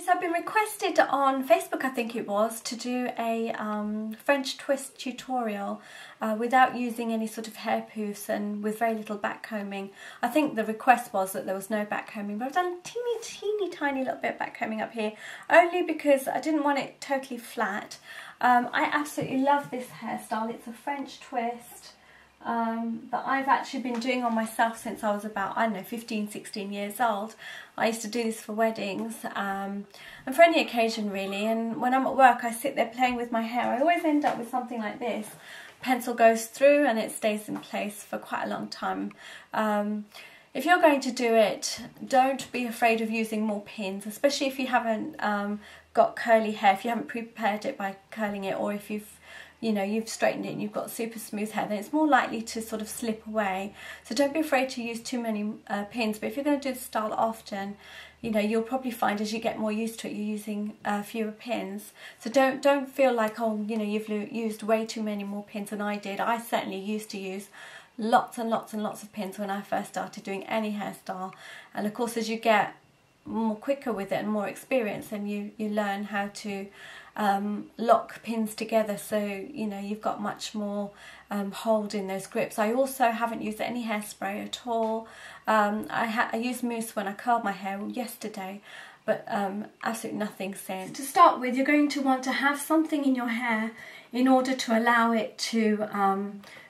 So I've been requested on Facebook, I think it was, to do a French twist tutorial without using any sort of hair poofs and with very little backcombing. I think the request was that there was no backcombing, but I've done a teeny tiny little bit of backcombing up here, only because I didn't want it totally flat. I absolutely love this hairstyle. It's a French twist that I've actually been doing on myself since I was about, I don't know, 15, 16 years old. I used to do this for weddings and for any occasion really, and when I'm at work I sit there playing with my hair. I always end up with something like this. Pencil goes through and it stays in place for quite a long time. If you're going to do it, don't be afraid of using more pins, especially if you haven't got curly hair, if you haven't prepared it by curling it, or if you've straightened it and you've got super smooth hair, then it's more likely to sort of slip away. So don't be afraid to use too many pins. But if you're going to do the style often, you'll probably find as you get more used to it, you're using fewer pins. So don't feel like, oh, you've used way too many more pins than I did. I certainly used to use lots and lots and lots of pins when I first started doing any hairstyle. And of course, as you get more quicker with it and more experience, then you learn how to lock pins together, so you've got much more hold in those grips. I also haven't used any hairspray at all. I used mousse when I curled my hair yesterday, but absolutely nothing since. To start with, you're going to want to have something in your hair in order to allow it to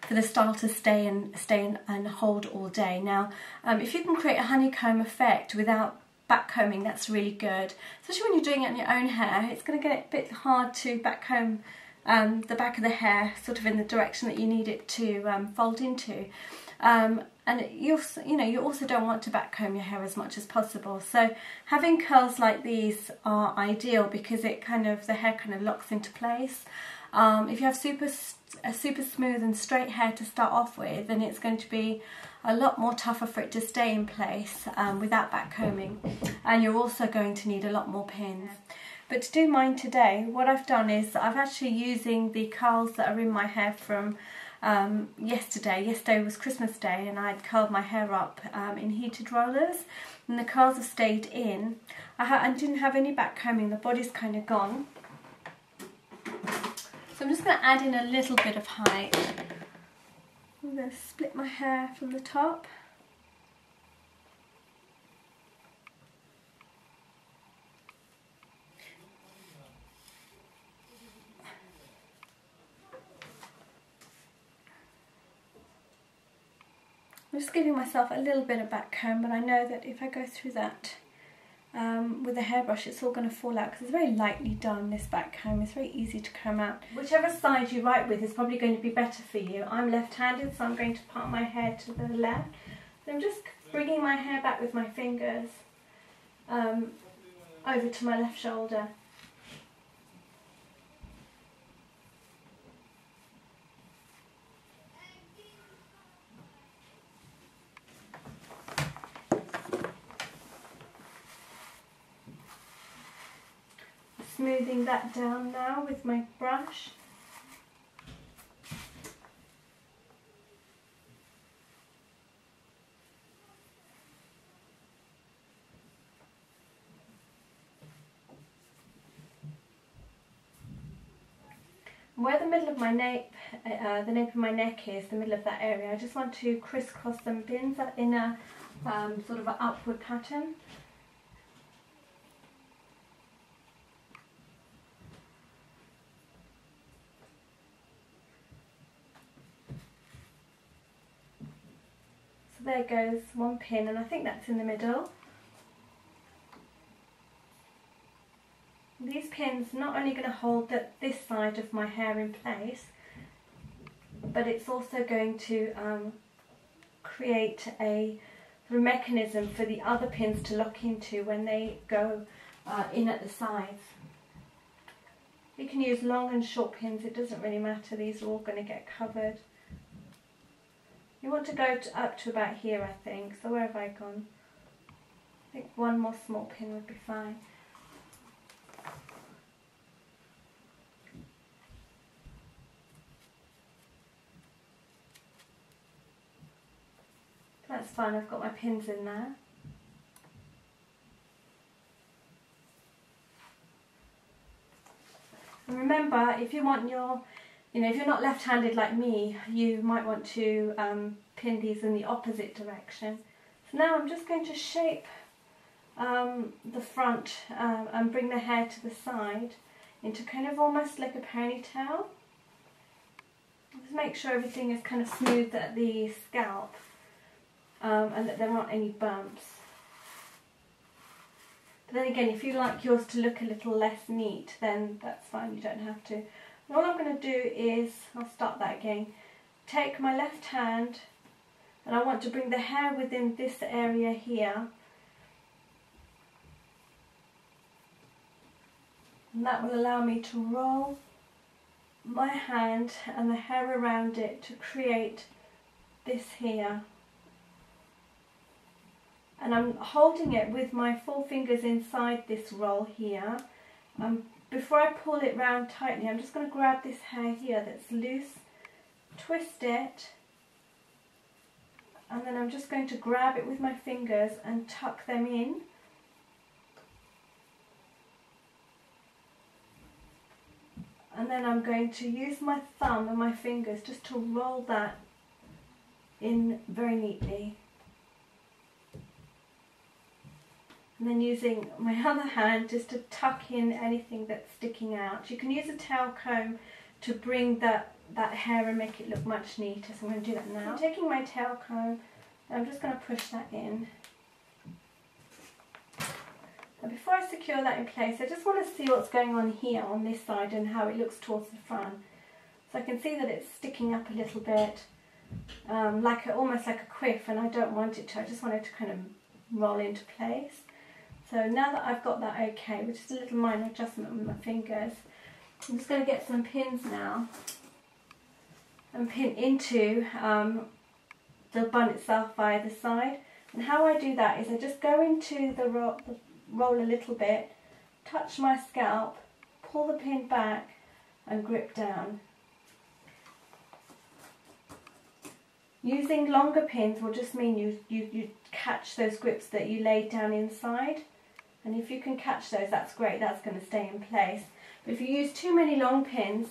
for the style to stay and hold all day. Now, if you can create a honeycomb effect without backcombing, that's really good, especially when you're doing it on your own hair. It's going to get a bit hard to backcomb the back of the hair sort of in the direction that you need it to fold into, and you also don't want to backcomb your hair as much as possible. So having curls like these are ideal because the hair kind of locks into place. If you have super smooth and straight hair to start off with, then it's going to be a lot more tougher for it to stay in place without backcombing, and you're also going to need a lot more pins. But to do mine today, what I've done is I'm actually using the curls that are in my hair from yesterday. Yesterday was Christmas Day and I'd curled my hair up in heated rollers, and the curls have stayed in. I didn't have any backcombing, the body's kind of gone. So I'm just going to add in a little bit of height. I'm going to split my hair from the top. I'm just giving myself a little bit of backcomb, but I know that if I go through that with a hairbrush, it's all going to fall out because it's very lightly done, this backcomb. It's very easy to comb out. Whichever side you write with is probably going to be better for you. I'm left-handed, so I'm going to part my hair to the left. So I'm just bringing my hair back with my fingers over to my left shoulder. Smoothing that down now with my brush. Where the middle of my nape, the nape of my neck is, the middle of that area, I just want to crisscross some pins in a sort of an upward pattern. So there goes one pin, and I think that's in the middle. These pins are not only going to hold this side of my hair in place, but it's also going to create a mechanism for the other pins to lock into when they go in at the sides. You can use long and short pins, it doesn't really matter, these are all going to get covered. You want to go up to about here, I think. So where have I gone? I think one more small pin would be fine. That's fine, I've got my pins in there. And remember, if you want your, if you're not left-handed like me, you might want to pin these in the opposite direction. So now I'm just going to shape the front and bring the hair to the side into kind of almost like a ponytail. Just make sure everything is kind of smooth at the scalp and that there aren't any bumps. But then again, if you like yours to look a little less neat, then that's fine, you don't have to. And all I'm going to do is, I'll start that again, take my left hand and I want to bring the hair within this area here. And that will allow me to roll my hand and the hair around it to create this here. And I'm holding it with my 4 fingers inside this roll here. Before I pull it round tightly, I'm just going to grab this hair here that's loose, twist it, and then I'm just going to grab it with my fingers and tuck them in. And then I'm going to use my thumb and my fingers just to roll that in very neatly. And then using my other hand just to tuck in anything that's sticking out. You can use a tail comb to bring that hair and make it look much neater. So I'm going to do that now. I'm taking my tail comb and I'm just going to push that in. And before I secure that in place, I just want to see what's going on here on this side and how it looks towards the front. So I can see that it's sticking up a little bit, almost like a quiff, and I don't want it to. I just want it to kind of roll into place. So now that I've got that okay, with just a little minor adjustment with my fingers, I'm just going to get some pins now and pin into the bun itself via the side. And how I do that is I just go into the roll a little bit, touch my scalp, pull the pin back and grip down. Using longer pins will just mean you catch those grips that you laid down inside. And if you can catch those, that's great, that's going to stay in place. But if you use too many long pins,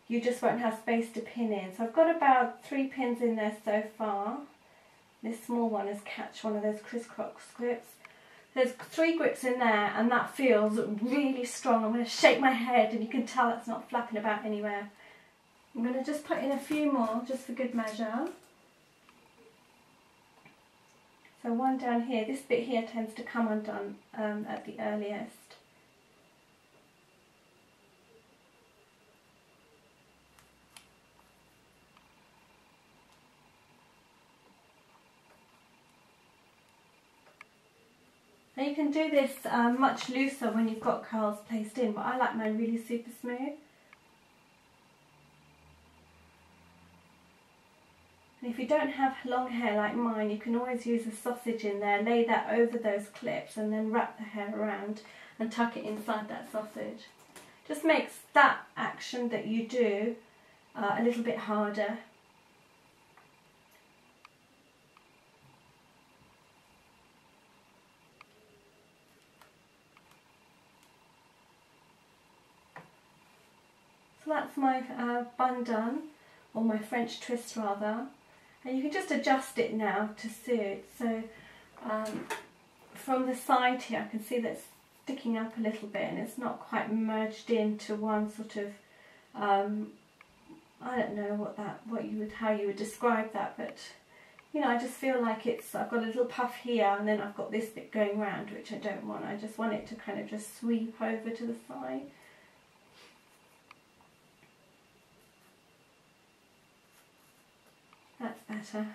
you just won't have space to pin in. So I've got about 3 pins in there so far. This small one has catch one of those crisscross grips. There's 3 grips in there and that feels really strong. I'm going to shake my head and you can tell it's not flapping about anywhere. I'm going to just put in a few more just for good measure. So one down here, this bit here tends to come undone at the earliest. Now you can do this much looser when you've got curls placed in, but I like mine really super smooth. And if you don't have long hair like mine, you can always use a sausage in there, lay that over those clips and then wrap the hair around and tuck it inside that sausage. Just makes that action that you do a little bit harder. So that's my bun done, or my French twist rather. And you can just adjust it now to suit. So from the side here I can see that it's sticking up a little bit and it's not quite merged into one sort of, I don't know how you would describe that, but I just feel like I've got a little puff here and then I've got this bit going round, which I don't want. I just want it to kind of just sweep over to the side. That's better.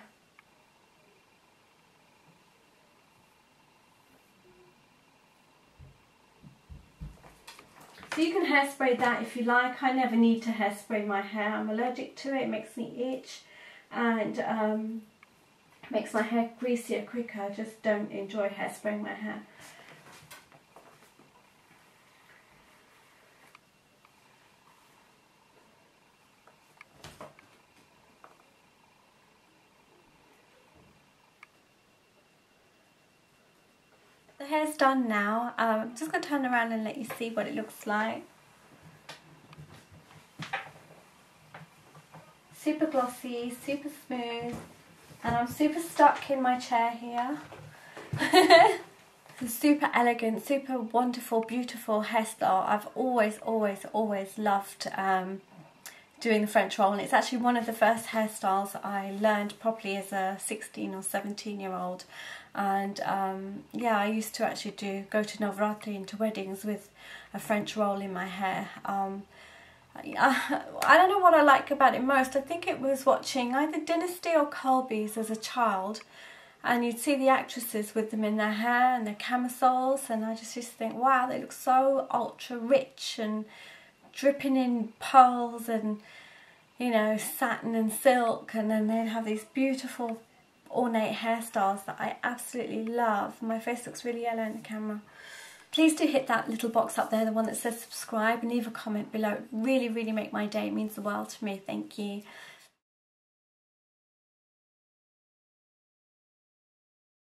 So you can hairspray that if you like. I never need to hairspray my hair. I'm allergic to it. It makes me itch and makes my hair greasier quicker. I just don't enjoy hairspraying my hair. The hair's done now. I'm just going to turn around and let you see what it looks like. super glossy, super smooth, and I'm super stuck in my chair here. It's a super elegant, super wonderful, beautiful hairstyle. I've always loved doing the French roll, and it's actually one of the first hairstyles I learned properly as a 16 or 17-year-old. And yeah, I used to actually go to Navratri and to weddings with a French roll in my hair. I don't know what I like about it most. I think it was watching either Dynasty or Colby's as a child, and you'd see the actresses with them in their hair and their camisoles, and I just used to think, wow, they look so ultra rich and dripping in pearls and, you know, satin and silk, and then they'd have these beautiful ornate hairstyles that I absolutely love. My face looks really yellow in the camera. Please do hit that little box up there, the one that says subscribe, and leave a comment below. It really make my day. It means the world to me. Thank you.